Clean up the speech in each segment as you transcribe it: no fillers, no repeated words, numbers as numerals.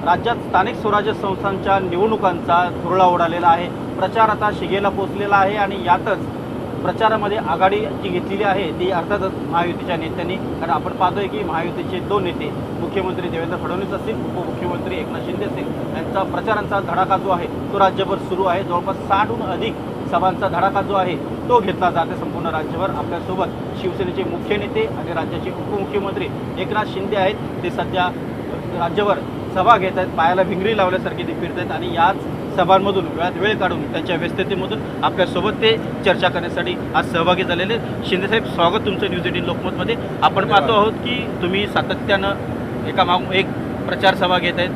राज्यात स्थानिक स्वराज्य संस्थांच्या निवडणुकांचा धुरळा उडालेला आहे। प्रचार आता शिगेला पोहोचलेला आहे आणि यातच प्रचारामध्ये आघाडी जी घेतलेली आहे ती अर्थातच महायुतीच्या नेत्यांनी, कारण आपण पाहतोय की महायुतीचे दोन नेते मुख्यमंत्री देवेंद्र फडणवीस असतील, उपमुख्यमंत्री एकनाथ शिंदे असतील, यांचा प्रचारांचा धडाका जो आहे तो राज्यभर सुरू आहे। जवळपास 60हून अधिक सभांचा धडाका जो आहे तो घेतला जाते संपूर्ण राज्यभर। आपल्यासोबत शिवसेनेचे मुख्य नेते आणि राज्याचे उपमुख्यमंत्री एकनाथ शिंदे आहेत। ते सध्या राज्यभर सभा घेत आहेत, पायाला भिंगरी लावल्यासारखे ते फिरत आहेत आणि याच सभांमधून वेळात वेळ काढून त्यांच्या व्यस्ततेमधून आपल्यासोबत ते चर्चा करण्यासाठी आज सहभागी झालेले। शिंदेसाहेब, स्वागत तुमचं न्यूज 18 लोकमतमध्ये। आपण पाहतो आहोत की तुम्ही सातत्यानं एकामागून एक प्रचार सभा घेत आहेत,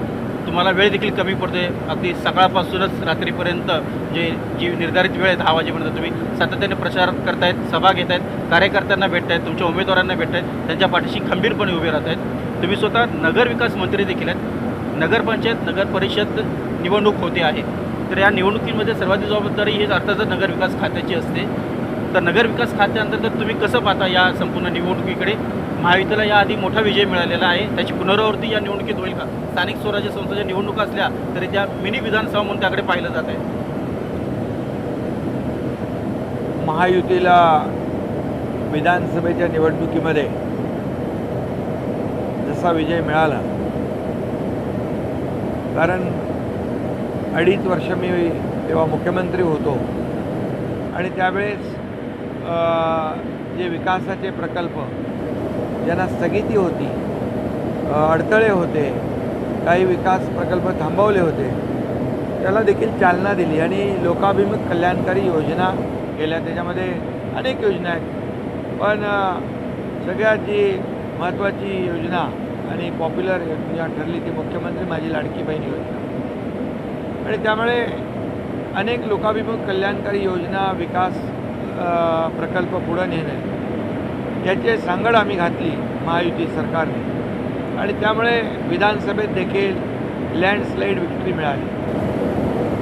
तुम्हाला वेळ देखील कमी पडते। अगदी सकाळपासूनच रात्रीपर्यंत जी निर्धारित वेळ आहे 10 वाजेपर्यंत तुम्ही सातत्याने प्रचार करतायत, सभा घेत आहेत, कार्यकर्त्यांना भेटतायत, तुमच्या उमेदवारांना भेटतायत, त्यांच्या पाठीशी खंबीरपणे उभे राहत आहेत। तुम्ही स्वतः नगरविकास मंत्री देखील आहेत। नगरपंचायत नगर परिषद निवडणूक होते आहे, तर या निवडणुकीमध्ये सर्वाधिक जबाबदारी ही अर्थातच नगरविकास खात्याची असते। तर नगरविकास खात्याअंतर्गत तुम्ही कसं पाहता या संपूर्ण निवडणुकीकडे? महायुतीला याआधी मोठा विजय मिळालेला आहे, त्याची पुनरावृत्ती या निवडणुकीत होईल का? स्थानिक स्वराज्य संस्थांच्या निवडणुका असल्या तरी त्या मिनी विधानसभा म्हणून त्याकडे पाहिलं जात आहे। महायुतीला विधानसभेच्या निवडणुकीमध्ये जसा विजय मिळाला, कारण 2.5 वर्ष मी तेव्हा मुख्यमंत्री होतो आणि त्यावेळेस जे विकासाचे प्रकल्प ज्यांना स्थगिती होती, अडथळे होते, काही विकास प्रकल्प थांबवले होते, त्याला देखील चालना दिली आणि लोकाभिमुख कल्याणकारी योजना केल्या। त्याच्यामध्ये अनेक योजना आहेत, पण सगळ्यात जी महत्त्वाची योजना आणि पॉप्युलर योजना ठरली ती मुख्यमंत्री माझी लाडकी बहीण योजना। आणि त्यामुळे अनेक लोकाभिमुख कल्याणकारी योजना, विकास प्रकल्प पुढे नेणे याची सांगड आम्ही घातली महायुती सरकारने आणि त्यामुळे विधानसभेत देखील लँडस्लाईड विक्ट्री मिळाली।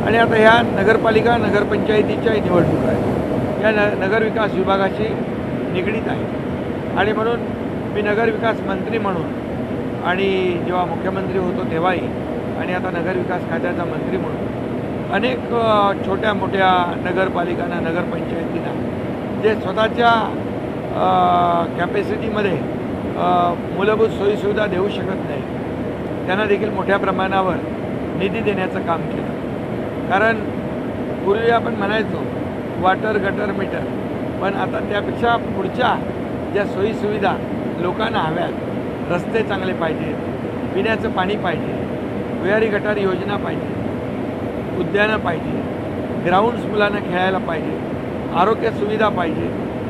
आणि आता ह्या नगरपालिका नगरपंचायतीच्या निवडणूक आहेत, या नगरविकास विभागाशी निगडीत आहे आणि म्हणून मी नगरविकास मंत्री म्हणून आणि जेव्हा मुख्यमंत्री होतो तेव्हाही आणि आता नगरविकास खात्याचा मंत्री म्हणून अनेक छोट्या मोठ्या नगरपालिकांना, नगरपंचायतींना जे स्वतःच्या कॅपॅसिटीमध्ये मूलभूत सोयीसुविधा देऊ शकत नाही, त्यांना देखील मोठ्या प्रमाणावर निधी देण्याचं काम केलं। कारण पूर्वी आपण म्हणायचो वॉटर, गटर, मीटर, पण आता त्यापेक्षा पुढच्या ज्या सोयीसुविधा लोकांना हव्यात, रस्ते चांगले पाहिजेत, पिण्याचं पाणी पाहिजे, भुयारी गटारी योजना पाहिजे, उद्यानं पाहिजे, ग्राउंड्स मुलांना खेळायला पाहिजे, आरोग्य सुविधा पाहिजे,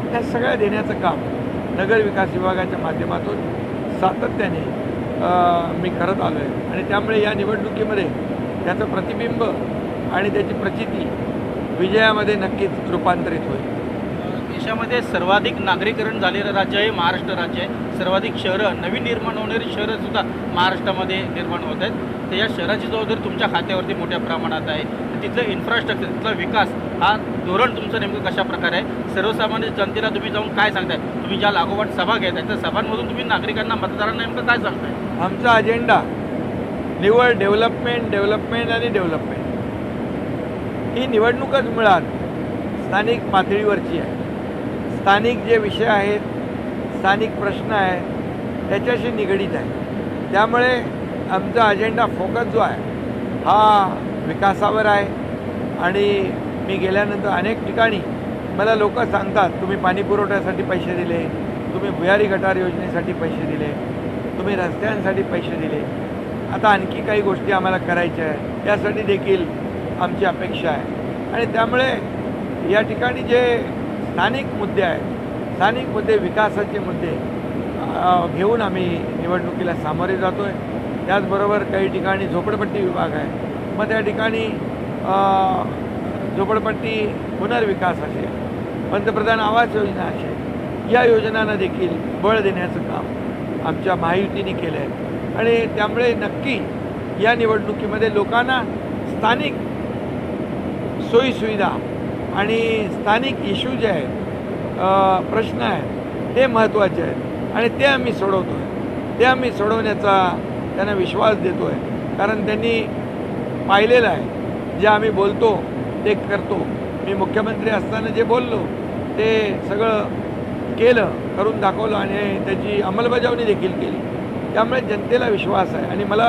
ह्या सगळ्या देण्याचं काम नगरविकास विभागाच्या माध्यमातून सातत्याने मी करत आलो आहे आणि त्यामुळे या निवडणुकीमध्ये त्याचं प्रतिबिंब आणि त्याची प्रचिती विजयामध्ये नक्कीच रूपांतरित होईल। देशामध्ये सर्वाधिक नागरीकरण झालेलं राज्य आहे महाराष्ट्र राज्य आहे। सर्वाधिक शहरं, नवीन निर्माण होणारी शहरंसुद्धा महाराष्ट्रामध्ये निर्माण होत आहेत। तर या शहराची जबाबदारी तुमच्या खात्यावरती मोठ्या प्रमाणात आहे। तिथलं इन्फ्रास्ट्रक्चर, तिथला विकास, हा धोरण तुमचं नेमकं कशा प्रकारे आहे? सर्वसामान्य जनतेला तुम्ही जाऊन काय सांगताय? तुम्ही ज्या लागोपाठ सभा घेताय त्या सभांमधून तुम्ही नागरिकांना, मतदारांना नेमकं काय सांगताय? आमचा अजेंडा निवड डेव्हलपमेंट, डेव्हलपमेंट आणि डेव्हलपमेंट। ही निवडणूकच मुळात स्थानिक पातळीवरची आहे। स्थानिक जे विषय आहेत, स्थानिक प्रश्न आहेत, त्याच्याशी निगडीत आहे। त्यामुळे आमचा अजेंडा, फोकस जो आहे हा विकासावर आहे। आणि मी गेल्यानंतर अनेक ठिकाणी मला लोक सांगतात, तुम्ही पाणी पुरवठ्यासाठी पैसे दिले, तुम्ही भुयारी गटार योजनेसाठी पैसे दिले, तुम्ही रस्त्यांसाठी पैसे दिले, आता आणखी काही गोष्टी आम्हाला करायच्या आहेत, यासाठी देखील आमची अपेक्षा आहे। आणि त्यामुळे या ठिकाणी जे स्थानिक मुद्दे आहेत, स्थानिक मुद्दे, विकासाचे मुद्दे घेऊन आम्ही निवडणुकीला सामोरे जातो आहे। त्याचबरोबर काही ठिकाणी झोपडपट्टी विभाग आहे, मग त्या ठिकाणी झोपडपट्टी पुनर्विकास असेल, पंतप्रधान आवास योजना असेल, या योजनांना देखील बळ देण्याचं काम आमच्या महायुतीने केलं आहे। आणि त्यामुळे नक्की या निवडणुकीमध्ये लोकांना स्थानिक सोयीसुविधा आणि स्थानिक इश्यू जे आहेत, प्रश्न आहेत, ते महत्त्वाचे आहेत आणि ते आम्ही सोडवतो आहे। ते आम्ही सोडवण्याचा त्यांना विश्वास देतो आहे कारण त्यांनी पाहिलेलं आहे. जे आम्ही बोलतो ते करतो. मी मुख्यमंत्री असताना जे बोललो ते सगळं करून दाखवलं आणि त्याची अंमलबजावणी देखील केली. त्यामुळे जनतेला विश्वास आहे. आणि मला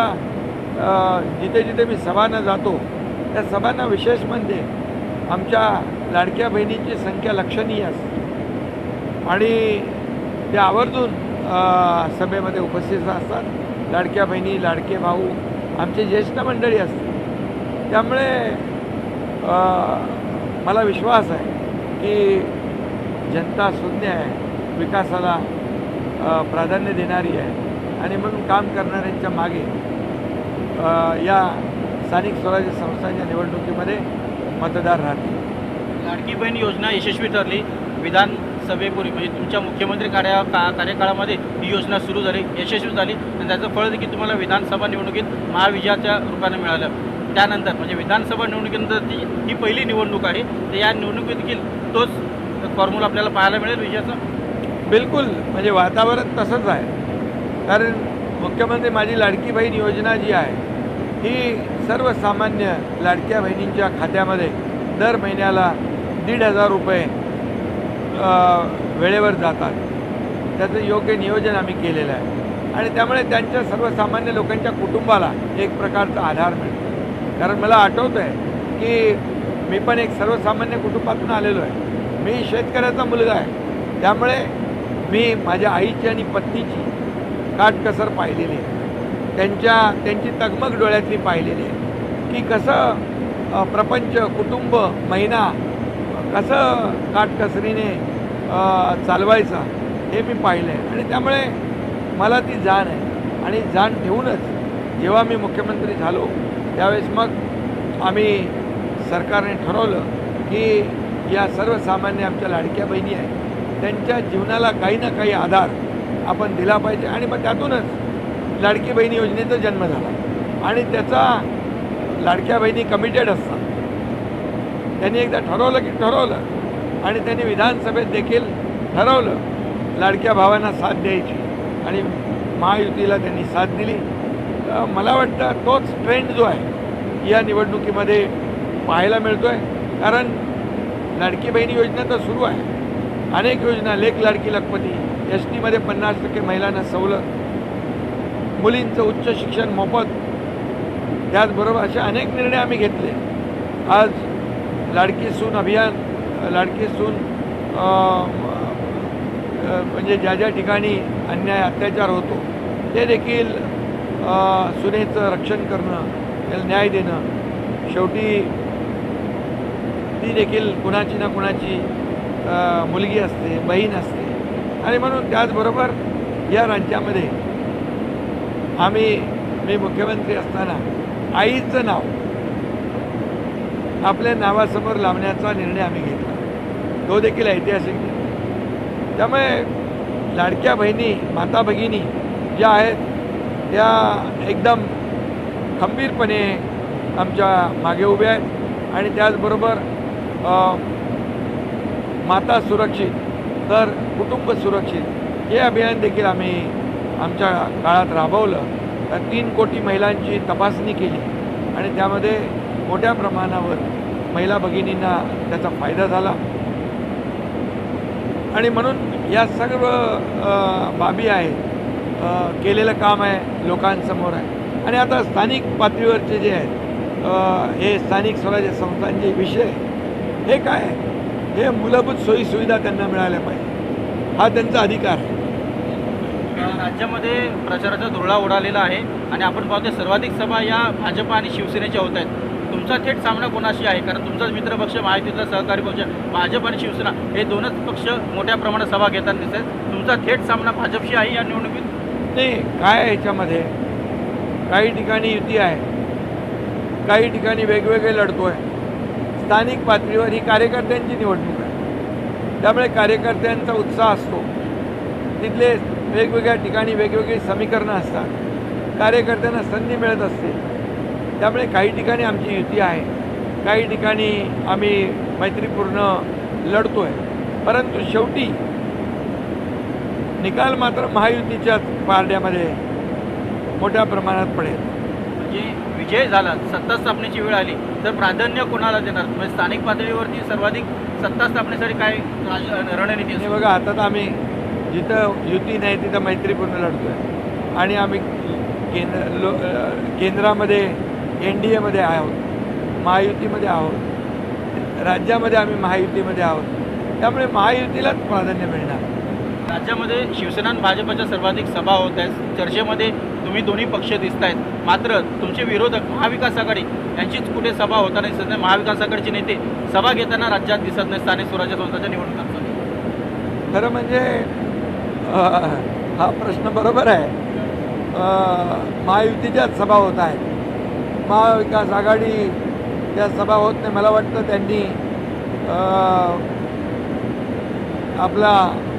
जिथे जिथे मी सभांना जातो त्या सभांना विशेष म्हणजे आमच्या लाडक्या बहिणींची संख्या लक्षणीय असते आणि ते आवर्जून सभेमध्ये उपस्थित असतात. लाडक्या बहिणी, लाडके भाऊ, आमचे ज्येष्ठ मंडळी असते. त्यामुळे मला विश्वास आहे की जनता शून्य आहे, विकासाला प्राधान्य देणारी आहे आणि म्हणून काम करणाऱ्यांच्या मागे या स्थानिक स्वराज्य संस्थांच्या निवडणुकीमध्ये मतदार राहतील. लाडकी बहीण योजना यशस्वी ठरली. विधानसभेपूर्वी म्हणजे तुमच्या मुख्यमंत्री कार्यकाळामध्ये ही योजना सुरू झाली, यशस्वी झाली आणि त्याचं फळ देखील तुम्हाला विधानसभा निवडणुकीत महाविजयाच्या रूपाने मिळालं. त्यानंतर म्हणजे विधानसभा निवडणुकीनंतर ही पहिली निवडणूक आहे, तर या निवडणुकीत देखील तोच फॉर्म्युला आपल्याला पाहायला मिळेल विजयाचा. बिलकुल, म्हणजे वातावरण तसंच आहे. कारण मुख्यमंत्री माझी लाडकी बहीण योजना जी आहे ही सर्वसामान्य लाडक्या बहिणींच्या खात्यामध्ये दर महिन्याला 1,500 रुपये वेळेवर जातात. त्याचं योग्य नियोजन आम्ही केलेलं आहे आणि त्यामुळे त्यांच्या सर्वसामान्य लोकांच्या कुटुंबाला एक प्रकारचा आधार मिळतो. कारण मला आठवतं आहे की मी पण एक सर्वसामान्य कुटुंबातून आलेलो आहे. मी शेतकऱ्याचा मुलगा आहे. त्यामुळे मी माझ्या आईची आणि पत्नीची काटकसर पाहिलेली आहे. त्यांची तगमग डोळ्यातली पाहिलेली आहे की कसं प्रपंच, कुटुंब, महिना कसं काटकसरीने चालवायचा हे मी पाहिलं आहे. आणि त्यामुळे मला ती जाण आहे आणि जाण ठेवूनच जेव्हा मी मुख्यमंत्री झालो त्यावेळेस मग आम्ही सरकारने ठरवलं की या सर्वसामान्य आमच्या लाडक्या बहिणी आहेत त्यांच्या जीवनाला काही ना काही आधार आपण दिला पाहिजे. आणि मग त्यातूनच लाडकी बहिणी योजनेचा जन्म झाला आणि त्याचा लाडक्या बहिणी कमिटेड असतात. त्यांनी एकदा ठरवलं की ठरवलं आणि त्यांनी विधानसभेत देखील ठरवलं लाडक्या भावांना साथ द्यायची आणि महायुतीला त्यांनी साथ दिली. मला वाटतं तोच ट्रेंड जो आहे या निवडणुकीमध्ये पाहायला मिळतो आहे. कारण लाडकी बहिणी योजना तर सुरू आहे, अनेक योजना, लेक लाडकी लखपती, STमध्ये 50% महिलांना सवलत, मुलींचं उच्च शिक्षण मोफत, त्याचबरोबर असे अनेक निर्णय आम्ही घेतले. आज लाडकी सून अभियान, लाडकी सून म्हणजे ज्या ज्या ठिकाणी अन्याय अत्याचार होतो ते देखील सुनेचं रक्षण करणं, त्याला न्याय देणं, शेवटी ती देखील कुणाची ना कुणाची मुलगी असते, बहीण असते. आणि म्हणून त्याचबरोबर या राज्यामध्ये मी मुख्यमंत्री असताना आईचं नाव आपल्या नावासमोर लावण्याचा निर्णय आम्ही घेतला. तो देखील ऐतिहासिक निर्णय. त्यामुळे लाडक्या बहिणी, माता भगिनी ज्या आहेत त्या एकदम खंबीरपणे आमच्या मागे उभ्या आहेत. आणि त्याचबरोबर माता सुरक्षित तर कुटुंब सुरक्षित हे अभियान देखील आम्ही आमच्या काळात राबवलं. 3 कोटी महिलांची तपासणी केली आणि त्यामध्ये मोठ्या प्रमाणावर महिला भगिनींना त्याचा फायदा झाला. आणि म्हणून या सर्व बाबी आहेत, केलेलं काम आहे, लोकांसमोर आहे. आणि आता स्थानिक पातळीवरचे जे आहेत हे स्थानिक स्वराज्य संस्थांचे विषय हे काय आहे, हे मूलभूत सोयीसुविधा त्यांना मिळाल्या पाहिजे, हा त्यांचा अधिकार आहे. राज्यामध्ये प्रचाराचा धुरळा उडालेला आहे आणि आपण पाहतो सर्वाधिक सभा या भाजप आणि शिवसेनेच्या होत आहेत. तुमचा थेट सामना कोणाशी आहे? कारण तुमचाच मित्रपक्ष महायुतीतला सहकारी पक्ष भाजप आणि शिवसेना हे दोनच पक्ष मोठ्या प्रमाणात सभा घेताना दिसत आहेत. तुमचा थेट सामना भाजपशी आहे या निवडणुकीत? नाही, काय आहे याच्यामध्ये, काही ठिकाणी युती आहे, काही ठिकाणी वेगवेगळे लढतो आहे. स्थानिक पातळीवर ही कार्यकर्त्यांची निवडणूक आहे. त्यामुळे कार्यकर्त्यांचा उत्साह असतो. तिथले वेगवेगळ्या ठिकाणी वेगवेगळी समीकरणं असतात, कार्यकर्त्यांना संधी मिळत असते. त्यामुळे काही ठिकाणी आमची युती आहे, काही ठिकाणी आम्ही मैत्रीपूर्ण लढतो आहे. परंतु शेवटी निकाल मात्र महायुतीच्याच पारड्यामध्ये मोठ्या प्रमाणात पडेल. म्हणजे विजय झाला, सत्ता स्थापनेची वेळ आली, तर प्राधान्य कोणाला देणार? म्हणजे स्थानिक पातळीवरती सर्वाधिक सत्ता स्थापनेसाठी काय रणनीती हे असेल? बघा, आता तर आम्ही जिथं युती नाही तिथं मैत्रीपूर्ण लढतोय आणि आम्ही केंद्रामध्ये NDAमध्ये आहोत, महायुतीमध्ये आहोत, राज्यामध्ये आम्ही महायुतीमध्ये आहोत. त्यामुळे महायुतीलाच प्राधान्य मिळणार. राज्यामध्ये शिवसेना आणि भाजपच्या सर्वाधिक सभा होत आहेत, चर्चेमध्ये तुम्ही दोन्ही पक्ष दिसत आहेत, मात्र तुमचे विरोधक महाविकास आघाडी यांचीच कुठे सभा होताना दिसत नाही. महाविकास आघाडीचे नेते सभा घेताना राज्यात दिसत नाही स्थानिक स्वराज्य संस्थांच्या निवडणुकांमध्ये. खरं म्हणजे हा प्रश्न बरोबर आहे. महायुतीच्याच सभा होत आहेत, महाविकास आघाडीच्या सभा होत नाही. मला वाटतं त्यांनी आपला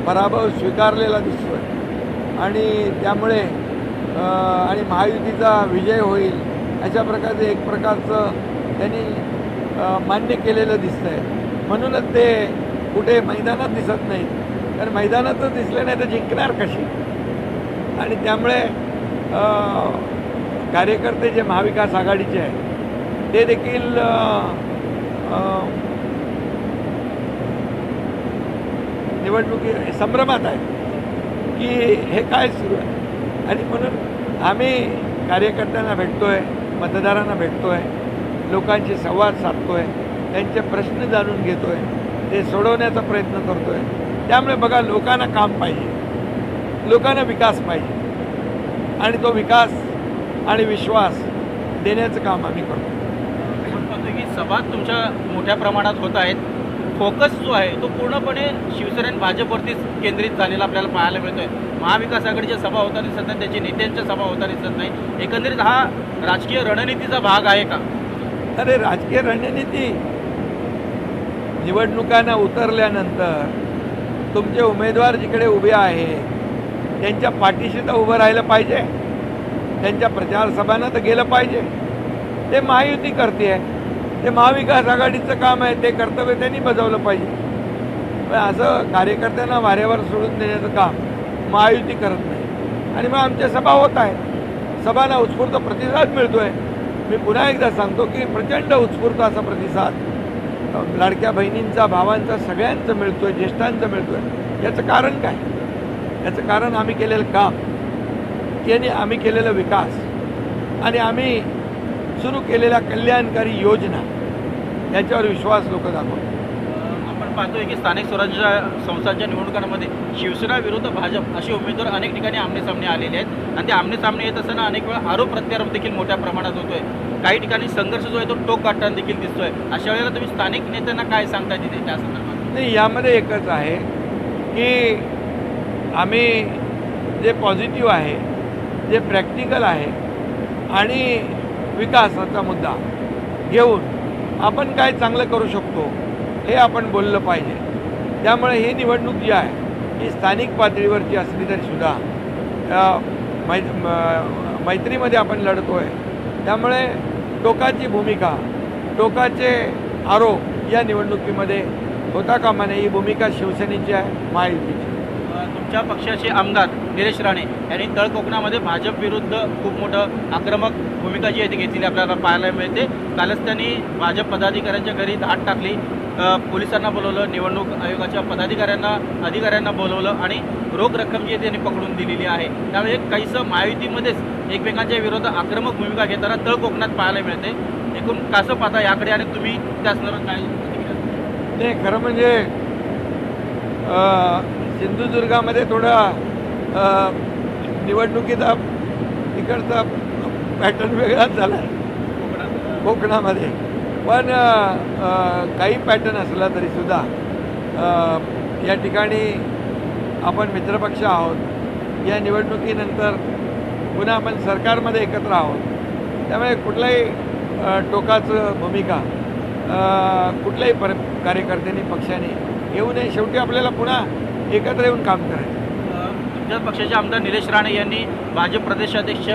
पराभव स्वीकारलेला दिसतोय आणि त्यामुळे आणि महायुतीचा विजय होईल अशा प्रकारचे एक प्रकारचं त्यांनी मान्य केलेलं दिसतंय. म्हणूनच ते कुठे मैदानात दिसत नाहीत, कारण मैदानातच दिसले नाही तर जिंकणार कशी. आणि त्यामुळे कार्यकर्ते जे महाविकास आघाडीचे आहेत ते देखील निवडणुकी संभ्रमात आहे की हे काय सुरू आहे. आणि म्हणून आम्ही कार्यकर्त्यांना भेटतोय, मतदारांना भेटतोय, लोकांशी संवाद साधतोय, त्यांचे प्रश्न जाणून घेतोय, ते सोडवण्याचा प्रयत्न करतोय. त्यामुळे बघा, लोकांना काम पाहिजे, लोकांना विकास पाहिजे आणि तो विकास आणि विश्वास देण्याचं काम आम्ही करतो. आपण पाहतोय की सभा तुमच्या मोठ्या प्रमाणात होत आहेत, फोकस जो आहे तो पूर्णपणे शिवसेना आणि भाजपवरतीच केंद्रित झालेला आपल्याला पाहायला मिळतोय. महाविकास आघाडीच्या सभा होताना दिसत नाही, त्याच्या नेत्यांच्या सभा होताना दिसत नाही. एकंदरीत हा राजकीय रणनीतीचा भाग आहे का? अरे, राजकीय रणनीती निवडणुकांना उतरल्यानंतर तुमचे उमेदवार जिकडे उभे आहेत त्यांच्या पाठीशी तर उभं राहिलं पाहिजे, त्यांच्या प्रचारसभांना तर गेलं पाहिजे. ते महायुती करते आहे, ते महाविकास आघाडीचं काम आहे, ते कर्तव्य त्यांनी बजावलं पाहिजे. पण असं कार्यकर्त्यांना वाऱ्यावर सोडून देण्याचं काम महायुती करत नाही. आणि मग आमच्या सभा होत आहेत, सभांना उत्स्फूर्त प्रतिसाद मिळतो आहे. मी पुन्हा एकदा सांगतो की प्रचंड उत्स्फूर्त असा प्रतिसाद लाडक्या बहिणींचा, भावांचा, सगळ्यांचं मिळतो आहे, ज्येष्ठांचं मिळतो आहे. याचं कारण काय? याचं कारण आम्ही केलेलं काम, याने आम्ही केलेला विकास आणि आम्ही सुरू केलेल्या कल्याणकारी योजना याच्यावर विश्वास लोक दाखवतात. आपण पाहतोय की स्थानिक स्वराज्य संस्थांच्या निवडणुकांमध्ये शिवसेना विरुद्ध भाजप असे उमेदवार अनेक ठिकाणी आमनेसामने आलेले आहेत आणि ते आमनेसामने येत असताना अनेक वेळा आरोप प्रत्यारोप देखील मोठ्या प्रमाणात होतोय. काही ठिकाणी संघर्ष जो आहे तो टोक गाठताना देखील दिसतोय. अशा वेळेला तुम्ही स्थानिक नेत्यांना काय सांगताय तिथे त्या संदर्भात? नाही, यामध्ये एकच आहे की आम्ही जे पॉझिटिव्ह आहे, जे प्रॅक्टिकल आहे आणि विकासाचा मुद्दा घेऊन आपण काय चांगलं करू शकतो हे आपण बोललं पाहिजे. त्यामुळे ही निवडणूक जी आहे ही स्थानिक पातळीवरची असली तरीसुद्धा मैत्रीमध्ये आपण लढतो आहे. त्यामुळे टोकाची भूमिका, टोकाचे आरोप या निवडणुकीमध्ये होता कामा नये. ही भूमिका शिवसेनेची आहे, महायुतीची. तुमच्या पक्षाचे आमदार निलेश राणे यांनी तळ कोकणामध्ये भाजप विरुद्ध खूप मोठं आक्रमक भूमिका जी आहे ती घेतलेली आपल्याला पाहायला मिळते. कालच त्यांनी भाजप पदाधिकाऱ्यांच्या घरी धाड टाकली, पोलिसांना बोलवलं, निवडणूक आयोगाच्या अधिकाऱ्यांना बोलवलं आणि रोख रक्कम जी आहे त्यांनी पकडून दिलेली आहे. त्यामुळे काहीसं महायुतीमध्येच एकमेकांच्या विरोधात आक्रमक भूमिका घेताना तळ कोकणात पाहायला मिळते. एकूण कसं पाहता याकडे आणि तुम्ही त्या संदर्भात काय? नाही, खरं म्हणजे सिंधुदुर्गामध्ये थोडा निवडणुकीचा इकडचा पॅटर्न वेगळाच झाला आहे कोकणामध्ये. पण काही पॅटर्न असला तरीसुद्धा या ठिकाणी आपण मित्रपक्ष आहोत. या निवडणुकीनंतर पुन्हा आपण सरकारमध्ये एकत्र आहोत. त्यामुळे कुठल्याही टोकाचं भूमिका कुठल्याही कार्यकर्त्यांनी, पक्षाने येऊ नये. शेवटी आपल्याला पुन्हा एकत्र येऊन काम करायचं. तुमच्या पक्षाचे आमदार निलेश राणे यांनी भाजप प्रदेशाध्यक्ष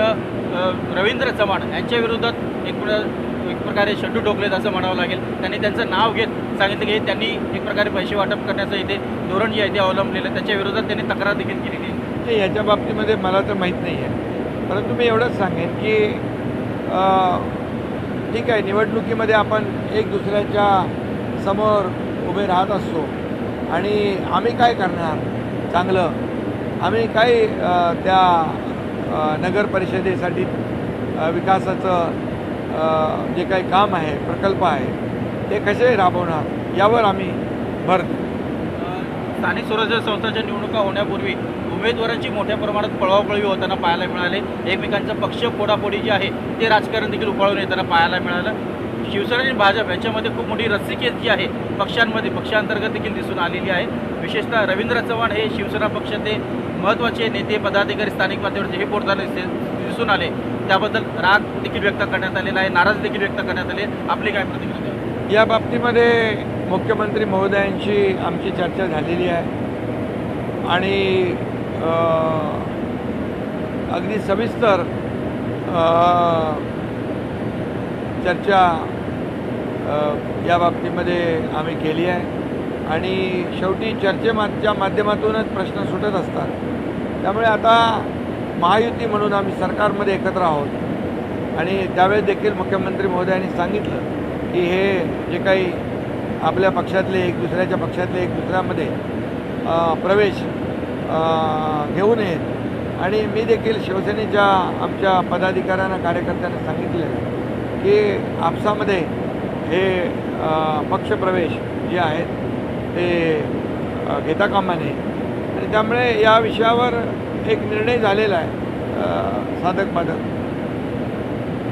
रवींद्र चव्हाण यांच्या विरोधात एक प्रकारे शड्डू ठोकलेत असं म्हणावं लागेल. त्यांनी त्यांचं नाव घेत सांगितलं की त्यांनी एक प्रकारे पैसे वाटप करण्याचं इथे धोरण जे आहे ते अवलंबलेलं, त्याच्या विरोधात त्यांनी तक्रार देखील केलेली आहे. ते याच्या बाबतीमध्ये मला तर माहीत नाही आहे, परंतु मी एवढंच सांगेन की ठीक आहे, निवडणुकीमध्ये आपण एक दुसऱ्याच्या समोर उभे राहत असतो आणि आम्ही काय करणार चांगलं, आम्ही काय त्या नगर परिषदेसाठी विकासाचं जे काही काम आहे, प्रकल्प आहे ते कसे राबवणार यावर आम्ही भर देऊ. स्थानिक स्वराज्य संस्थांच्या निवडणुका होण्यापूर्वी उमेदवारांची मोठ्या प्रमाणात पळवापळवी होताना पाहायला मिळाले. एकमेकांचं पक्ष फोडाफोडी जी आहे ते राजकारण देखील उफाळून येताना पाहायला मिळालं. शिवसेना आणि भाजप यांच्यामध्ये खूप मोठी रस्सीखेच जी आहे पक्षांमध्ये पक्षांतर्गत देखील दिसून आलेली आहे. विशेषतः रवींद्र चव्हाण हे शिवसेना पक्षाचे महत्त्वाचे नेते पदाधिकारी स्थानिक पातळीवरचे हे बोलताना दिसून आले. त्याबद्दल राग देखील व्यक्त करण्यात आलेला आहे, नाराज देखील व्यक्त करण्यात आले. आपली काय प्रतिक्रिया? या बाबतीमध्ये मुख्यमंत्री महोदयांशी आमची चर्चा झालेली आहे आणि अगदी सविस्तर चर्चा या बाबतीमध्ये आम्ही केली आहे आणि शेवटी चर्चेच्या माध्यमातूनच प्रश्न सुटत असतात. त्यामुळे आता महायुती म्हणून आम्ही सरकारमध्ये एकत्र आहोत आणि त्यावेळेस देखील मुख्यमंत्री महोदयांनी सांगितलं की हे जे काही आपल्या पक्षातले एक दुसऱ्याच्या पक्षातले एक दुसऱ्यामध्ये प्रवेश घेऊ नयेत आणि मी देखील शिवसेनेच्या आमच्या पदाधिकाऱ्यांना कार्यकर्त्यांना सांगितलं आहे की आपसामध्ये हे पक्षप्रवेश जे आहेत ते घेता कामा नये आणि त्यामुळे या विषयावर एक निर्णय झालेला आहे साधक बाधक.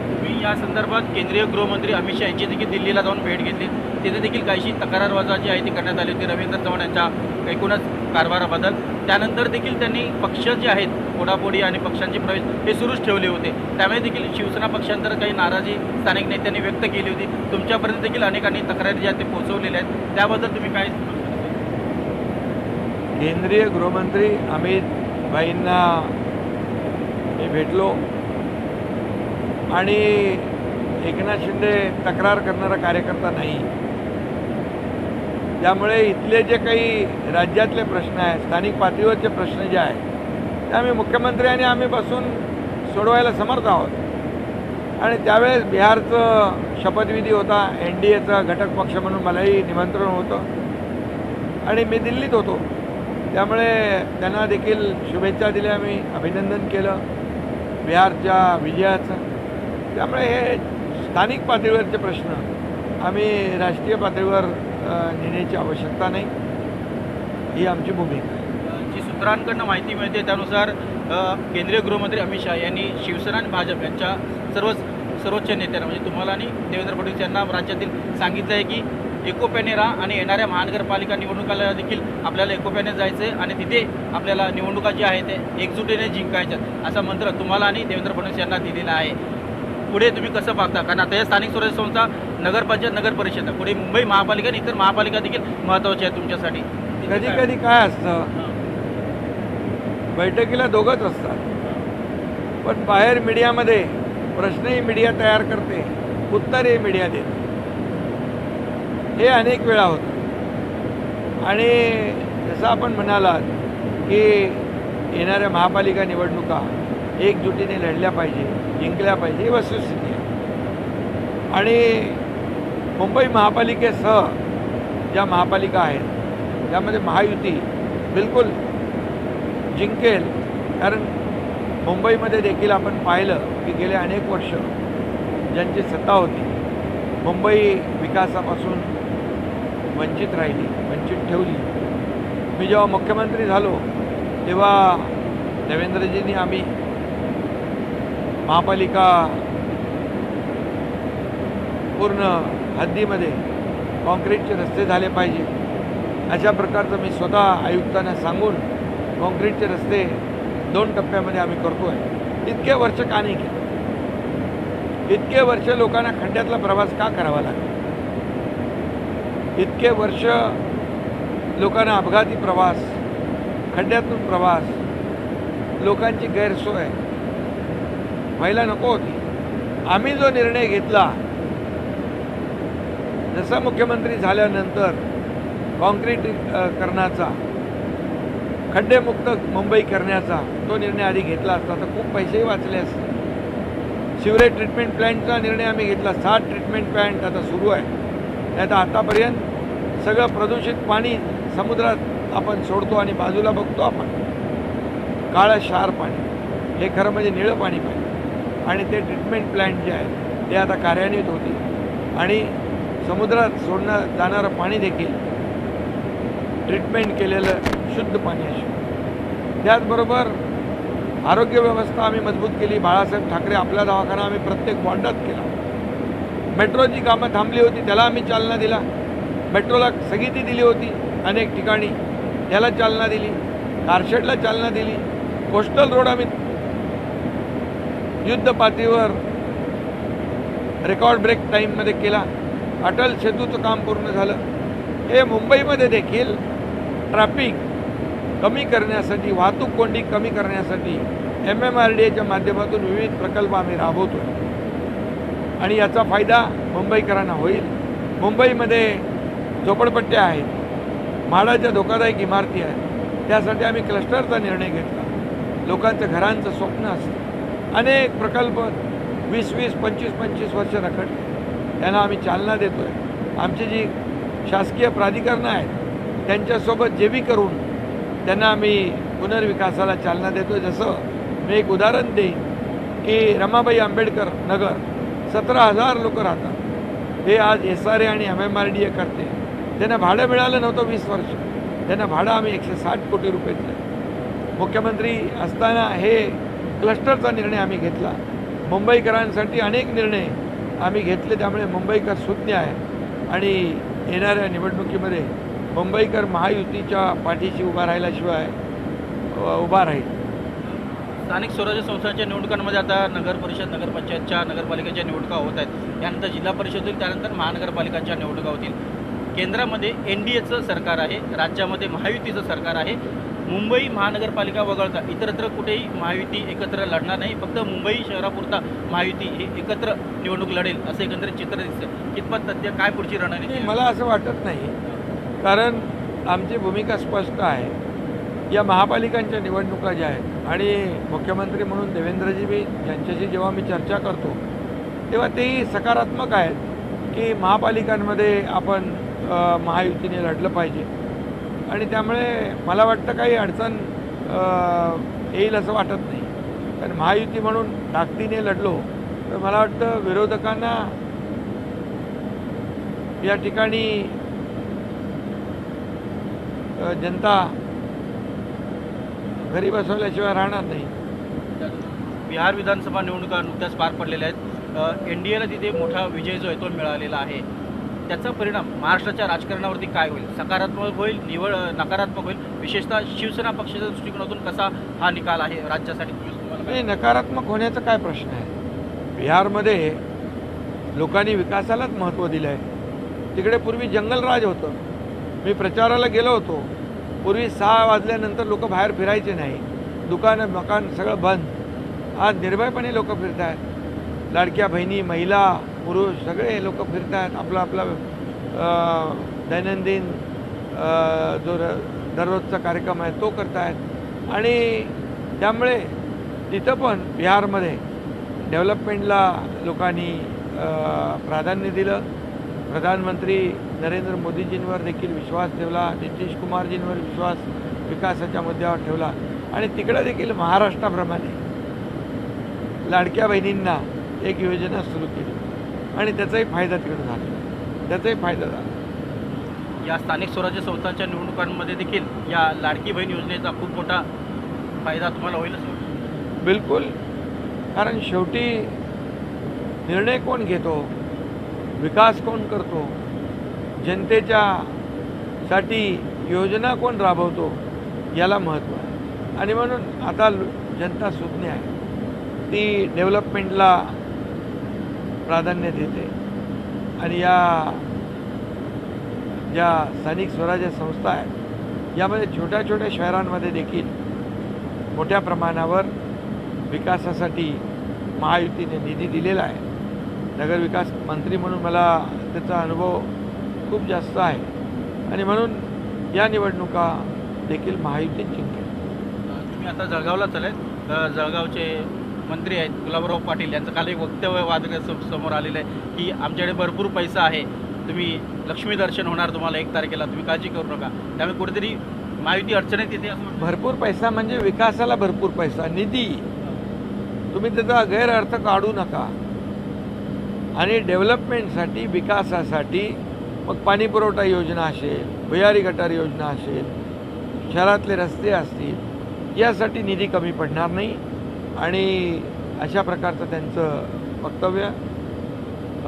तुम्ही या संदर्भात केंद्रीय गृहमंत्री अमित शहा यांची देखील दिल्लीला जाऊन भेट घेतली. तिथे देखील काहीशी तक्रारवजा जी आहे ती करण्यात आली होती रवींद्र चव्हाण यांच्या एकूणच कारभाराबद्दल. त्यानंतर देखील त्यांनी पक्ष जे आहेत फोडाफोडी आणि पक्षांचे प्रवेश हे सुरूच ठेवले होते. त्यामुळे देखील शिवसेना पक्षांतर काही नाराजी स्थानिक नेत्यांनी व्यक्त केली होती. तुमच्यापर्यंत देखील अनेकांनी तक्रारी ज्या ते पोहोचवलेल्या आहेत, त्याबद्दल तुम्ही काय? केंद्रीय गृहमंत्री अमित भाईंना मी भेटलो आणि एकनाथ शिंदे तक्रार करणारा कार्यकर्ता नाही. त्यामुळे इथले जे काही राज्यातले प्रश्न आहेत, स्थानिक पातळीवरचे प्रश्न जे आहेत ते आम्ही मुख्यमंत्री आणि आम्ही बसून सोडवायला समर्थ आहोत. आणि त्यावेळेस बिहारचं शपथविधी होता, NDAचा घटक पक्ष म्हणून मलाही निमंत्रण होतं आणि मी दिल्लीत होतो. त्यामुळे त्यांना देखील शुभेच्छा दिल्या, मी अभिनंदन केलं बिहारच्या विजयाचं. त्यामुळे हे स्थानिक पातळीवरचे प्रश्न आम्ही राष्ट्रीय पातळीवर नेण्याची आवश्यकता नाही, ही आमची भूमिका आहे. जी सूत्रांकडनं माहिती मिळते त्यानुसार केंद्रीय गृहमंत्री अमित शहा यांनी शिवसेना आणि भाजप यांच्या सर्वोच्च नेत्यांना म्हणजे तुम्हाला आणि देवेंद्र फडणवीस यांना राज्यातील सांगितलं आहे की एकोप्याने राहा आणि येणाऱ्या महानगरपालिका निवडणुकाला देखील आपल्याला एकोप्याने जायचं आहे आणि तिथे आपल्याला निवडणुका जी आहे ते एकजुटीने जिंकायच्यात असा मंत्र तुम्हाला आणि देवेंद्र फडणवीस यांना दिलेला आहे. पुढे तुम्ही कसं पाहता? कारण आता या स्थानिक स्वराज्य संस्था, नगरपंचायत, नगर परिषद, पुढे मुंबई महापालिका आणि इतर महापालिका देखील महत्त्वाच्या आहेत तुमच्यासाठी. कधी कधी काय असतं, बैठकीला दोघंच असतात पण बाहेर मीडियामध्ये प्रश्नही मीडिया तयार करते, उत्तरही मीडिया देते. हे अनेक वेळा होतं आणि जसं आपण म्हणालात की येणाऱ्या महापालिका निवडणुका एकजुटीने लढल्या पाहिजे, जिंकल्या पाहिजे, ही वस्तुस्थिती आहे. आणि मुंबई महापालिकेसह ज्या महापालिका आहेत त्यामध्ये महायुती बिलकुल जिंकेल. कारण मुंबईमध्ये देखील आपण पाहिलं की गेले अनेक वर्ष ज्यांची सत्ता होती मुंबई विकासापासून वंचित राहिली, वंचित ठेवली. मी जेव्हा मुख्यमंत्री झालो तेव्हा देवेंद्रजींनी आम्ही महापालिका पूर्ण हद्दीमध्ये कॉन्क्रीटचे रस्ते झाले पाहिजे अशा प्रकारचं मी स्वतः आयुक्तांना सांगून कॉन्क्रीटचे रस्ते 2 टप्प्यामध्ये आम्ही करतो आहे. इतके वर्ष का नाही केलं? इतके वर्ष लोकांना खड्ड्यातला प्रवास का करावा लागला? इतके वर्ष लोकांना अपघाती प्रवास, खड्ड्यातून प्रवास, लोकांची गैरसोय व्हायला नको होती. आम्ही जो निर्णय घेतला, जसा मुख्यमंत्री झाल्यानंतर कॉन्क्रीटीकरणाचा, खड्डेमुक्त मुंबई करण्याचा तो निर्णय आधी घेतला असता तर खूप पैसेही वाचले असते. सिवरेज ट्रीटमेंट प्लॅन्टचा निर्णय आम्ही घेतला. 60 ट्रीटमेंट प्लॅन्ट आता सुरू आहे. नाही तर आतापर्यंत सगळं प्रदूषित पाणी समुद्रात आपण सोडतो आणि बाजूला बघतो आपण काळं क्षार पाणी, हे खरं म्हणजे निळं पाणी पाहिजे. आणि ते ट्रीटमेंट प्लॅन्ट जे आहेत ते आता कार्यान्वित होतील आणि समुद्रात सोडणं जाणारं पाणी देखील ट्रीटमेंट केलेलं शुद्ध पाणी असेल. त्याचबरोबर आरोग्य व्यवस्था आम्ही मजबूत केली. बाळासाहेब ठाकरे आपला दवाखाना आम्ही प्रत्येक वॉर्डात केला. मेट्रोची कामं थांबली होती त्याला आम्ही चालना दिला. मेट्रोला स्थगिती दिली होती अनेक ठिकाणी, त्याला चालना दिली. कारशेडला चालना दिली. कोस्टल रोड आम्ही युद्ध पातळीवर रेकॉर्ड ब्रेक टाईममध्ये केला. अटल सेतूचं काम पूर्ण झालं. हे मुंबईमध्ये देखील ट्रॅफिक कमी करण्यासाठी, वाहतूक कोंडी कमी करण्यासाठी MMRDAच्या माध्यमातून विविध प्रकल्प आम्ही राबवतो आणि याचा फायदा मुंबईकरांना होईल. मुंबईमध्ये झोपडपट्ट्या आहेत, म्हाडाच्या धोकादायक इमारती आहेत, त्यासाठी आम्ही क्लस्टरचा निर्णय घेतला. लोकांचं घरांचं स्वप्न असतं. अनेक प्रकल्प 20-20, 25-25 वर्ष रखडले, त्यांना आम्ही चालना देतो आहे. आमची जी शासकीय प्राधिकरणं आहेत त्यांच्यासोबत जेवी करून त्यांना आम्ही पुनर्विकासाला चालना देतो. जसं मी एक उदाहरण देईन की रमाबाई आंबेडकर नगर 17,000 लोक राहतात. हे आज SRA आणि MMRDA करते. त्यांना भाडं मिळालं नव्हतं 20 वर्ष. त्यांना भाडं आम्ही 160 कोटी रुपये दिलं. मुख्यमंत्री असताना हे क्लस्टरचा निर्णय आम्ही घेतला. मुंबईकरांसाठी अनेक निर्णय आम्ही घेतले. त्यामुळे मुंबईकर सुज्ञ आहे आणि येणाऱ्या निवडणुकीमध्ये मुंबईकर महायुतीच्या पाठीशी उभा राहिल्याशिवाय उभा राहील. स्थानिक स्वराज्य संस्थांच्या निवडणुकांमध्ये आता नगर परिषद, नगरपंचायतच्या, नगरपालिकेच्या निवडणुका होत आहेत. त्यानंतर जिल्हा परिषद होईल, त्यानंतर महानगरपालिकांच्या निवडणुका होतील. केंद्रामध्ये NDAचं सरकार आहे, राज्यामध्ये महायुतीचं सरकार आहे. मुंबई महानगरपालिका वगळता इतरत्र कुठेही महायुती एकत्र लढणार नाही. फक्त मुंबई शहरापुरता महायुती हे एकत्र निवडणूक लढेल असं एकंदरीत चित्र दिसतं. कितपत तथ्य, काय पुढची रणनीती? मला असं वाटत नाही, कारण आमची भूमिका स्पष्ट आहे. या महापालिकांच्या निवडणुका ज्या आहेत आणि मुख्यमंत्री म्हणून देवेंद्रजी बी यांच्याशी जेव्हा मी चर्चा करतो तेव्हा तेही सकारात्मक आहेत की महापालिकांमध्ये आपण महायुतीने लढलं पाहिजे. आणि त्यामुळे मला वाटतं काही अडचण येईल असं वाटत नाही. कारण महायुती म्हणून ताकदीने लढलो तर मला वाटतं विरोधकांना या ठिकाणी जनता घरी बसवल्याशिवाय राहणार नाही. बिहार विधानसभा निवडणुका नुकत्याच पार पडलेल्या आहेत. NDAला तिथे मोठा विजय जो आहे तो मिळालेला आहे. त्याचा परिणाम महाराष्ट्राच्या राजकारणावरती काय होईल? सकारात्मक होईल, नकारात्मक होईल? विशेषतः शिवसेना पक्षाच्या दृष्टिकोनातून कसा हा निकाल आहे राज्यासाठी? नाही, नकारात्मक होण्याचा काय प्रश्न आहे? बिहारमध्ये लोकांनी विकासालाच महत्त्व दिलं आहे. तिकडे पूर्वी जंगलराज होतं. मी प्रचाराला गेलो होतो. पूर्वी 6 वाजल्यानंतर लोक बाहेर फिरायचे नाही. दुकानं मकान सगळं बंद. आज निर्भयपणे लोक फिरत आहेत. लाडक्या बहिणी, महिला, पुरुष सगळे लोक फिरत आहेत. आपला दैनंदिन जो दररोजचा कार्यक्रम आहे तो करत आहेत. आणि त्यामुळे तिथं पण बिहारमध्ये डेव्हलपमेंटला लोकांनी प्राधान्य दिलं. प्रधानमंत्री नरेंद्र मोदीजींवर देखील विश्वास ठेवला. नितीश कुमारजींवर विश्वास विकासाच्या मुद्द्यावर ठेवला. आणि तिकडे देखील महाराष्ट्राप्रमाणे लाडक्या बहिणींना एक योजना सुरू केली आणि त्याचाही फायदा तिकडे झाला. या स्थानिक स्वराज्य संस्थांच्या निवडणुकांमध्ये देखील या लाडकी बहीण योजनेचा खूप मोठा फायदा तुम्हाला होईल असं वाटतं? बिलकुल. कारण शेवटी निर्णय कोण घेतो, विकास कोण करतो, जनतेच्या साठी योजना कोण राबवतो याला महत्त्व आहे. आणि म्हणून आता जनता सुज्ञ आहे. ती डेव्हलपमेंटला प्राधान्य देते. आणि या ज्या स्थानिक स्वराज्य संस्था आहेत यामध्ये छोट्या छोट्या शहरांमध्ये देखील मोठ्या प्रमाणावर विकासासाठी महायुतीने निधी दिलेला आहे. नगरविकास मंत्री म्हणून मला त्याचा अनुभव खूप जास्त आहे. आणि म्हणून या निवडणुका देखील महायुतीत जिंकेल. तुम्ही आता जळगावला चालत. जळगावचे मंत्री आहेत गुलाबराव पाटील यांचं काल एक वक्तव्य समोर आलेलं आहे की आमच्याकडे भरपूर पैसा आहे, तुम्ही लक्ष्मी दर्शन होणार तुम्हाला 1 तारखेला, तुम्ही काळजी करू नका. त्यामुळे कुठेतरी महायुती अडचणीत येते असं वाटतं. भरपूर पैसा म्हणजे विकासाला भरपूर पैसा, निधी, तुम्ही त्याचा गैरअर्थ काढू नका. आणि डेव्हलपमेंटसाठी, विकासासाठी मग पाणी पुरवठा योजना असेल, भुयारी गटार योजना असेल, शहरातले रस्ते असतील, यासाठी निधी कमी पडणार नाही. आणि अशा प्रकारचं त्यांचं वक्तव्य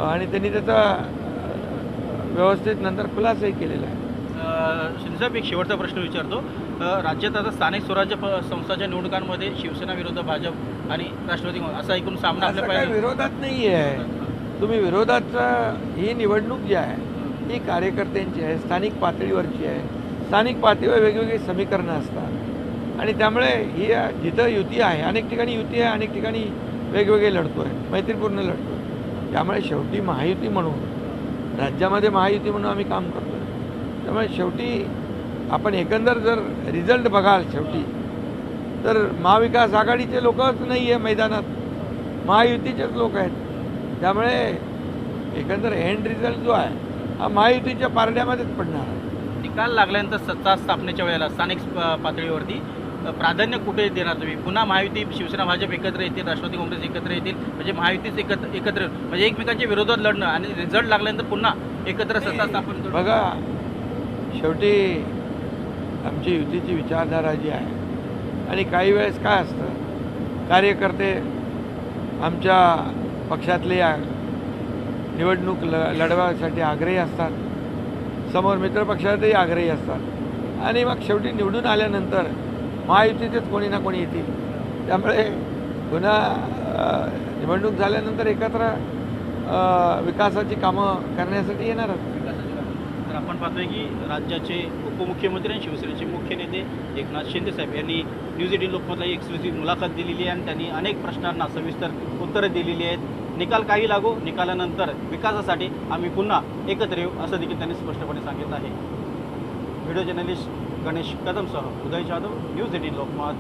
आणि त्यांनी त्याचा व्यवस्थित नंतर खुलासाही केलेला आहे. शिंदेसाहेब, एक शेवटचा प्रश्न विचारतो. राज्यात आता स्थानिक स्वराज्य संस्थांच्या निवडणुकांमध्ये शिवसेना विरुद्ध भाजप आणि राष्ट्रवादी असं ऐकून सामना असं आपल्या काही पाहिजे. विरोधात नाही आहे. तुम्ही विरोधाचं ही निवडणूक जी आहे ही कार्यकर्त्यांची आहे, स्थानिक पातळीवरची आहे. स्थानिक पातळीवर वेगवेगळी समीकरणं असतात आणि त्यामुळे ही जिथं युती आहे, अनेक ठिकाणी युती आहे, अनेक ठिकाणी वेगवेगळे लढतो आहे, मैत्रीपूर्ण लढतो आहे. त्यामुळे शेवटी महायुती म्हणून, राज्यामध्ये महायुती म्हणून आम्ही काम करतो आहे. त्यामुळे शेवटी आपण एकंदर जर रिझल्ट बघाल शेवटी तर महाविकास आघाडीचे लोकच नाही आहे मैदानात, महायुतीचेच लोक आहेत. त्यामुळे एकंदर एंड रिझल्ट जो आहे हा महायुतीच्या पारड्यामध्येच पडणार आहे. निकाल लागल्यानंतर सत्ता स्थापनेच्या वेळेला स्थानिक पातळीवरती प्राधान्य कुठे देणार तुम्ही? पुन्हा महायुती, शिवसेना भाजप एकत्र येतील, राष्ट्रवादी काँग्रेस एकत्र येतील, म्हणजे महायुतीच एकत्र म्हणजे एकमेकांच्या विरोधात लढणं आणि रिझल्ट लागल्यानंतर पुन्हा एकत्र सत्ता स्थापन करणं. बघा, शेवटी आमची युतीची विचारधारा जी आहे आणि काही वेळेस काय असतं, कार्यकर्ते आमच्या पक्षातले निवडणूक लढवायसाठी आग्रही असतात, समोर मित्रपक्षातही आग्रही असतात आणि मग शेवटी निवडून आल्यानंतर महायुतीचेच कोणी ना कोणी येतील. त्यामुळे पुन्हा निवडणूक झाल्यानंतर एकत्र विकासाची कामं करण्यासाठी येणारच. तर आपण पाहतोय की राज्याचे उपमुख्यमंत्री आणि शिवसेनेचे मुख्य नेते एकनाथ शिंदेसाहेब यांनी न्यूज 18 लोकमतला एक एक्सक्लुसिव्ह मुलाखत दिलेली आहे आणि त्यांनी अनेक प्रश्नांना सविस्तर उत्तरं दिलेली आहेत. निकाल काही लागो, निकालानंतर विकासासाठी आम्ही पुन्हा एकत्र येऊ असं देखील त्यांनी स्पष्टपणे सांगितलं आहे. व्हिडिओ जर्नलिस्ट गणेश कदमसह उदय जाधव, न्यूज 18 लोकमत.